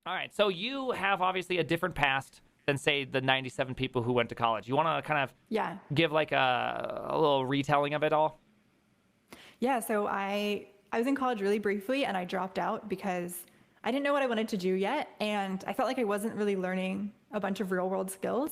All right. So you have obviously a different past than, say, the 97 people who went to college. You want to kind of Yeah. give like a little retelling of it all? Yeah, so I was in college really briefly and I dropped out because I didn't know what I wanted to do yet and I felt like I wasn't really learning a bunch of real world skills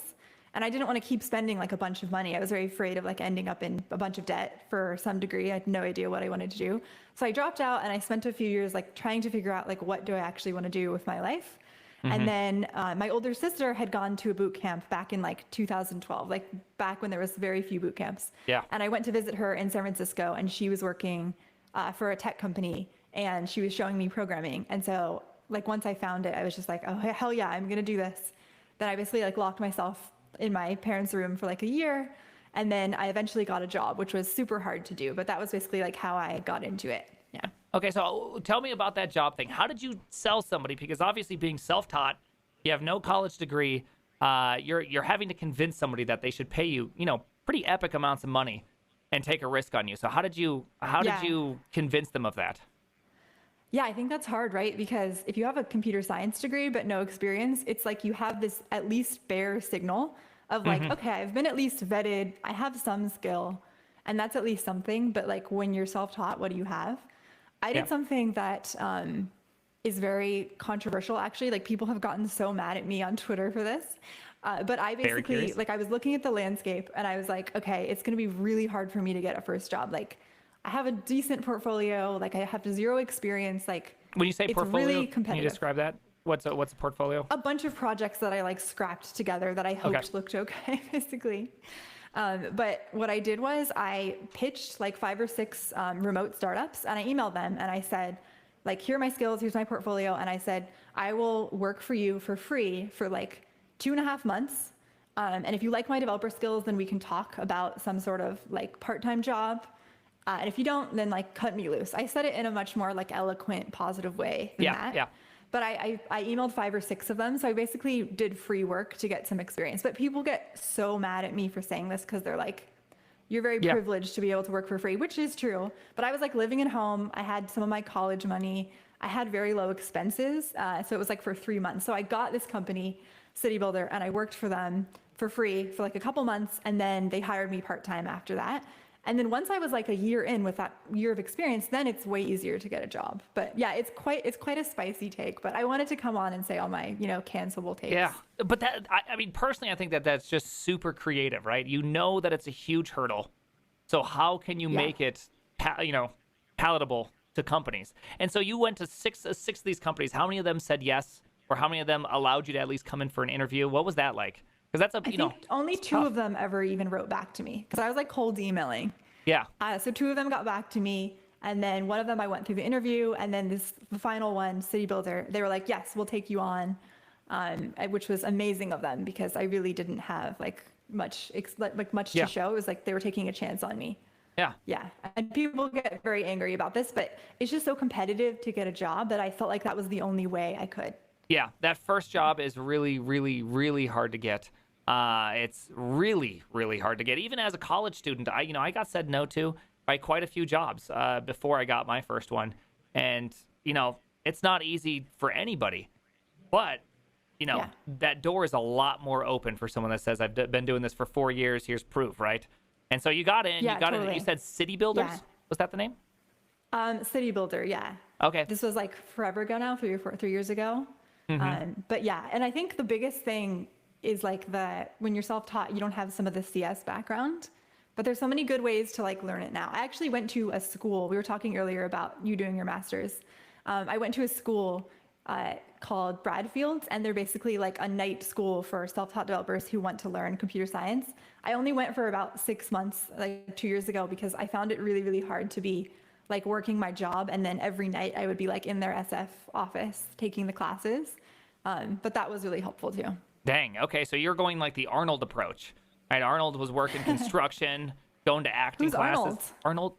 and I didn't want to keep spending like a bunch of money. I was very afraid of like ending up in a bunch of debt for some degree. I had no idea what I wanted to do. So I dropped out and I spent a few years like trying to figure out like what do I actually want to do with my life. And Mm-hmm. then my older sister had gone to a boot camp back in like 2012, like back when there was very few boot camps. Yeah. And I went to visit her in San Francisco, and she was working for a tech company, and she was showing me programming. And so, like once I found it, I was just like, oh hell yeah, I'm gonna do this. Then I basically like locked myself in my parents' room for like a year, and then I eventually got a job, which was super hard to do. But that was basically like how I got into it. Yeah. Okay, so tell me about that job thing. How did you sell somebody? Because obviously, being self-taught, you have no college degree. You're having to convince somebody that they should pay you, pretty epic amounts of money and take a risk on you. So how did you convince them of that? Yeah, I think that's hard, right? Because if you have a computer science degree but no experience, it's like you have this at least bare signal of like, Mm-hmm. okay, I've been at least vetted, I have some skill, and that's at least something. But like when you're self-taught, what do you have? I Yeah, did something that is very controversial, actually. Like people have gotten so mad at me on Twitter for this. But I very basically, curious. like, I was looking at the landscape and I was like, okay, it's going to be really hard for me to get a first job. Like, I have a decent portfolio, like, I have zero experience. Like, When you say it's portfolio, really can you competitive. describe that? What's a portfolio? A bunch of projects that I like scrapped together that I Okay. hoped looked okay, basically. But what I did was I pitched like 5 or 6 remote startups and I emailed them and I said, like, here are my skills, here's my portfolio. And I said, I will work for you for free for like 2.5 months. And if you like my developer skills, then we can talk about some sort of like part-time job. And if you don't, then like cut me loose. I said it in a much more like eloquent, positive way than Yeah, that. yeah, But I emailed 5 or 6 of them. So I basically did free work to get some experience. But people get so mad at me for saying this because they're like, you're very yeah, privileged to be able to work for free, which is true. But I was like living at home. I had some of my college money. I had very low expenses. So it was like for 3 months. So I got this company, City Builder, and I worked for them for free for like a couple months. And then they hired me part time after that. And then once I was like a year in with that year of experience, then it's way easier to get a job. But yeah, it's quite a spicy take. But I wanted to come on and say all my, cancelable yeah. takes. But I mean, personally, I think that that's just super creative, right? You know that it's a huge hurdle. So how can you Yeah. make it, palatable to companies? And so you went to six of these companies. How many of them said yes, or how many of them allowed you to at least come in for an interview? What was that like? Because that's I think only it's two tough. of them ever even wrote back to me because I was like cold emailing. Yeah, So 2 of them got back to me, and then one of them I went through the interview, and then the final one, City Builder, they were like, "Yes, we'll take you on," which was amazing of them because I really didn't have like much to yeah, show. It was like they were taking a chance on me. yeah, Yeah, and people get very angry about this, but it's just so competitive to get a job that I felt like that was the only way I could. yeah. That first job is really, really, really hard to get. It's really, really hard to get. Even as a college student, I got said no to by quite a few jobs before I got my first one, and it's not easy for anybody. But Yeah, that door is a lot more open for someone that says, been doing this for 4 years. Here's proof, right? And so you got in. You yeah, got in. You totally. said City Builders. Yeah, Was that the name? City Builder. Yeah, Okay. this was like forever ago now, 3 years ago. Mm-hmm. But yeah, and I think the biggest thing is like when you're self-taught, you don't have some of the CS background, but there's so many good ways to like learn it now. I actually went to a school. We were talking earlier about you doing your master's. I went to a school called Bradfield, and they're basically like a night school for self-taught developers who want to learn computer science. I only went for about 6 months, like 2 years ago, because I found it really, really hard to be like working my job, and then every night I would be like in their SF office taking the classes. But that was really helpful too. Dang. Okay. So you're going like the Arnold approach, right? Arnold was working construction, going to acting Who's classes. Arnold?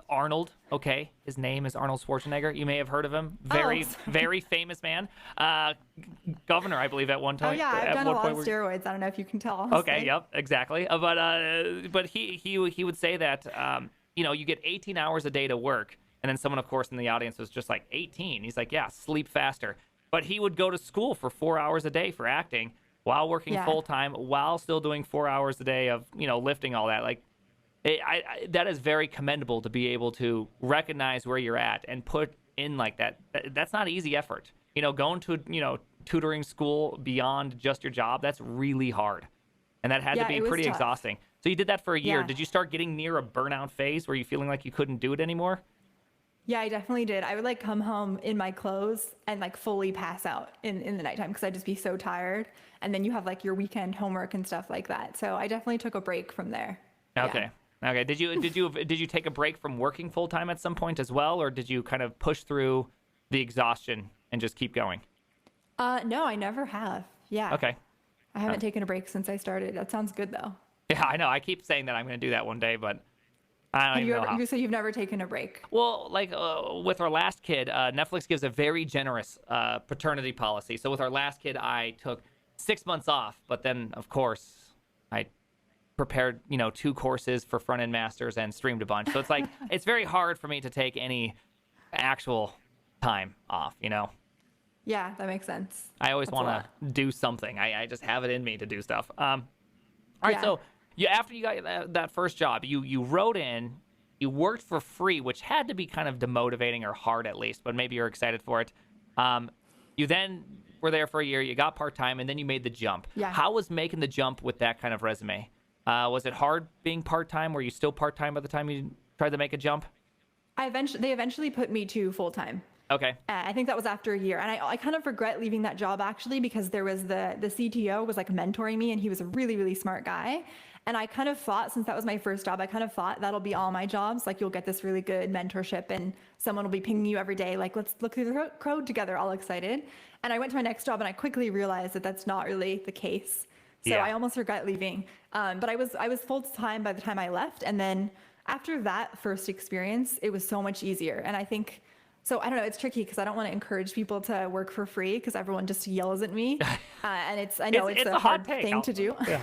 Arnold. Okay. His name is Arnold Schwarzenegger. You may have heard of him. Oh, Very, very famous man. Governor, I believe, at one oh time. yeah, I've At done a one lot of point. steroids. I don't know if you can tell, Okay. honestly. Yep. Exactly. But he would say that you get 18 hours a day to work, and then someone, of course, in the audience was just like 18. He's like, yeah, sleep faster. but he would go to school for 4 hours a day for acting while working Yeah. full time, while still doing 4 hours a day of, lifting all that. Like, that is very commendable to be able to recognize where you're at and put in like that. That's not easy effort. Going to, tutoring school beyond just your job, that's really hard. And that had to Yeah, be it was pretty tough. exhausting. So you did that for a year. Yeah. Did you start getting near a burnout phase where you feeling like you couldn't do it anymore? Yeah, I definitely did. I would like come home in my clothes and like fully pass out in the nighttime because I'd just be so tired. And then you have like your weekend homework and stuff like that. So I definitely took a break from there. Okay. Yeah. Okay. Did you take a break from working full time at some point as well, or did you kind of push through the exhaustion and just keep going? No, I never have. Yeah. Okay. I haven't taken a break since I started. That sounds good though. Yeah, I know. I keep saying that I'm going to do that one day, but I don't even know how. You say you've never taken a break? Well, like with our last kid, Netflix gives a very generous paternity policy. So with our last kid, I took 6 months off, but then of course I prepared, 2 courses for front end masters and streamed a bunch. So it's like it's very hard for me to take any actual time off. Yeah, that makes sense. I always That's a want lot. to do something. I just have it in me to do stuff. All right, Yeah. so after you got that first job, you wrote in, you worked for free, which had to be kind of demotivating or hard at least, but maybe you're excited for it. You then were there for a year, you got part-time, and then you made the jump. Yeah. How was making the jump with that kind of resume? Was it hard being part-time? Were you still part-time by the time you tried to make a jump? They eventually put me to full time. Okay. I think that was after a year. And I kind of regret leaving that job actually because there was the CTO was like mentoring me and he was a really, really smart guy. And I kind of thought, since that was my first job, I kind of thought that'll be all my jobs. Like you'll get this really good mentorship and someone will be pinging you every day. Like, let's look through the code together, all excited. And I went to my next job and I quickly realized that that's not really the case. So Yeah. I almost regret leaving. But I was full time by the time I left. And then after that first experience, it was so much easier. And I think, so I don't know, it's tricky because I don't want to encourage people to work for free because everyone just yells at me. And I know it's a hard take. thing to do. Yeah.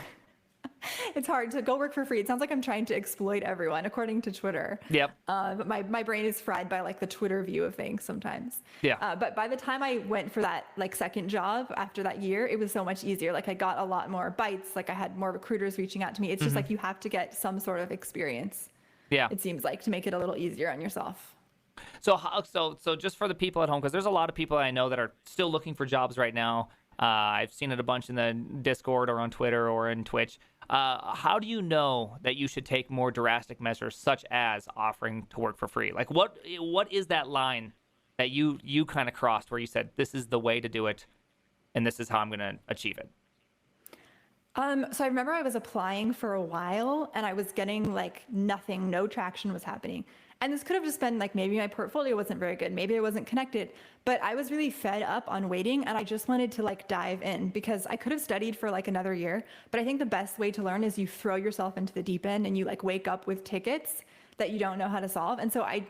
It's hard to go work for free. It sounds like I'm trying to exploit everyone, according to Twitter. Yep. But my brain is fried by like the Twitter view of things sometimes. Yeah. But by the time I went for that like second job after that year, it was so much easier. Like I got a lot more bites. Like I had more recruiters reaching out to me. It's just like you have to get some sort of experience. Yeah. It seems like to make it a little easier on yourself. So just for the people at home, because there's a lot of people I know that are still looking for jobs right now. I've seen it a bunch in the Discord or on Twitter or in Twitch. How do you know that you should take more drastic measures, such as offering to work for free? Like, what is that line that you kind of crossed where you said, this is the way to do it, and this is how I'm going to achieve it? So I remember I was applying for a while and I was getting like nothing, no traction was happening. And this could have just been like maybe my portfolio wasn't very good, maybe I wasn't connected, but I was really fed up on waiting and I just wanted to like dive in because I could have studied for like another year, but I think the best way to learn is you throw yourself into the deep end and you like wake up with tickets that you don't know how to solve. And so I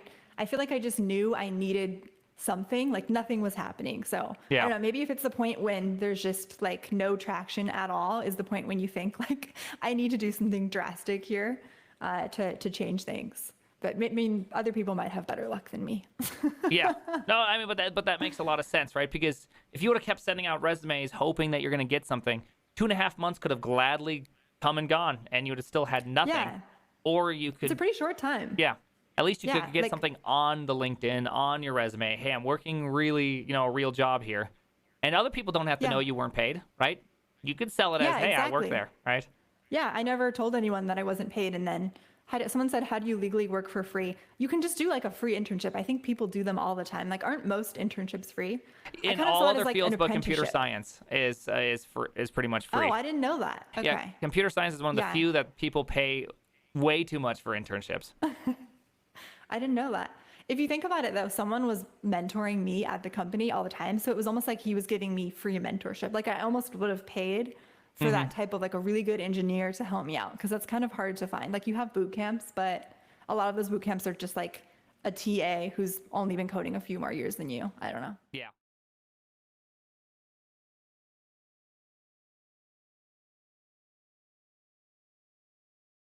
feel like I just knew I needed something, like nothing was happening. So Yeah. I don't know, maybe if it's the point when there's just like no traction at all is the point when you think like I need to do something drastic here to change things. But I mean, other people might have better luck than me. Yeah. No, I mean, but that makes a lot of sense, right? Because if you would have kept sending out resumes hoping that you're going to get something, 2.5 months could have gladly come and gone, and you would have still had nothing. Yeah. Or you could. It's a pretty short time. Yeah. At least you Yeah, could get like- something on the LinkedIn, on your resume. Hey, I'm working really, a real job here. And other people don't have to Yeah. know you weren't paid, right? You could sell it as, Yeah, hey, I work exactly. there, right? Yeah, I never told anyone that I wasn't paid. And then someone said, how do you legally work for free? You can just do like a free internship. I think people do them all the time. Like, aren't most internships free? I In kind of all saw it other as, like, fields an but computer apprenticeship. science is pretty much free. Oh, I didn't know that. Okay. Yeah, computer science is one of the Yeah. few that people pay way too much for internships. I didn't know that. If you think about it though, someone was mentoring me at the company all the time. So it was almost like he was giving me free mentorship. Like I almost would have paid for that type of like a really good engineer to help me out because that's kind of hard to find. Like you have boot camps, but a lot of those boot camps are just like a TA who's only been coding a few more years than you. I don't know. Yeah.